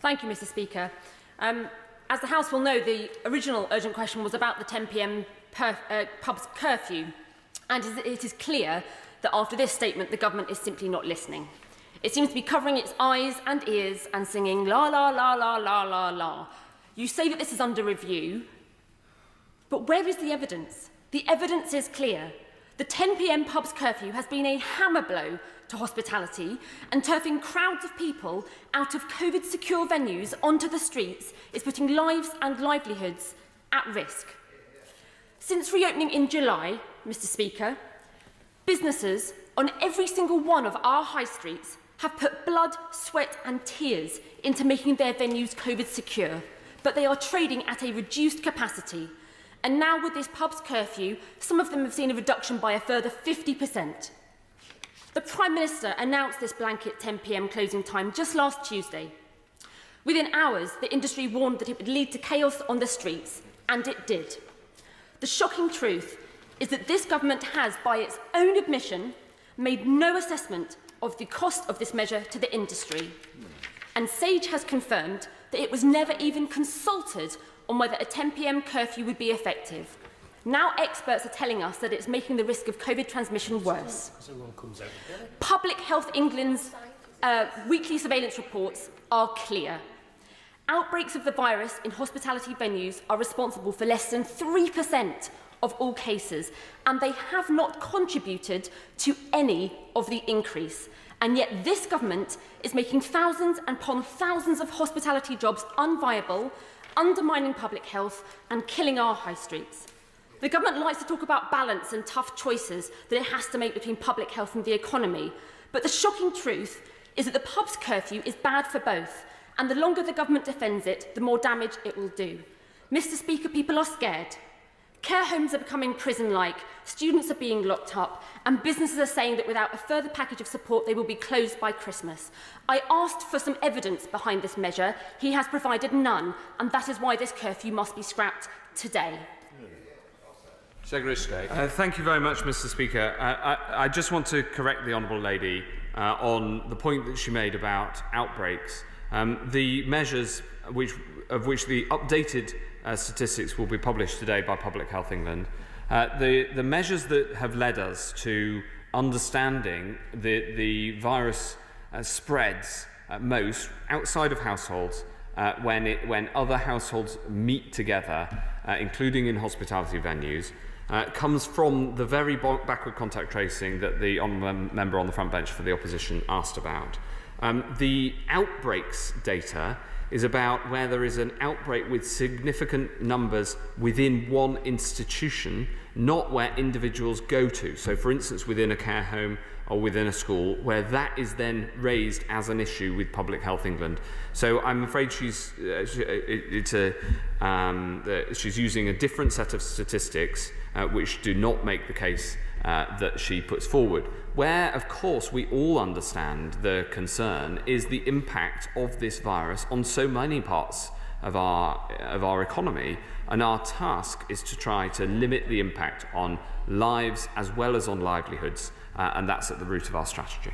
Thank you, Mr Speaker. As the House will know, the original urgent question was about the 10 p.m. pubs curfew, and it is clear that after this statement, the government is simply not listening. It seems to be covering its eyes and ears and singing la la la la la la la. You say that this is under review, but where is the evidence? The evidence is clear. The 10 p.m. pubs curfew has been a hammer blow to hospitality, and turfing crowds of people out of COVID-secure venues onto the streets is putting lives and livelihoods at risk. Since reopening in July, Mr Speaker, businesses on every single one of our high streets have put blood, sweat and tears into making their venues COVID secure, but they are trading at a reduced capacity. And now with this pubs curfew, some of them have seen a reduction by a further 50%. The Prime Minister announced this blanket 10 p.m. closing time just last Tuesday. Within hours, the industry warned that it would lead to chaos on the streets, and it did. The shocking truth is that this government has, by its own admission, made no assessment of the cost of this measure to the industry. And Sage has confirmed that it was never even consulted on whether a 10 p.m. curfew would be effective. Now experts are telling us that it's making the risk of COVID transmission worse. Public Health England's weekly surveillance reports are clear. Outbreaks of the virus in hospitality venues are responsible for less than 3% of all cases, and they have not contributed to any of the increase. And yet this government is making thousands and upon thousands of hospitality jobs unviable, undermining public health and killing our high streets. The government likes to talk about balance and tough choices that it has to make between public health and the economy. But the shocking truth is that the pubs curfew is bad for both, and the longer the government defends it, the more damage it will do. Mr Speaker, people are scared. Care homes are becoming prison-like, students are being locked up, and businesses are saying that without a further package of support, they will be closed by Christmas. I asked for some evidence behind this measure. He has provided none, and that is why this curfew must be scrapped today. Secretary of State. Thank you very much, Mr Speaker. I just want to correct the Honourable Lady on the point that she made about outbreaks. The measures of which the updated statistics will be published today by Public Health England, the measures that have led us to understanding the virus spreads most outside of households when other households meet together, including in hospitality venues, comes from the very backward contact tracing that the honourable member on the front bench for the opposition asked about. The outbreaks data is about where there is an outbreak with significant numbers within one institution, not where individuals go to. So, for instance, within a care home or within a school, where that is then raised as an issue with Public Health England. So I'm afraid she's using a different set of statistics which do not make the case that she puts forward. Where, of course, we all understand the concern is the impact of this virus on so many parts of our economy, and our task is to try to limit the impact on lives as well as on livelihoods, and that's at the root of our strategy.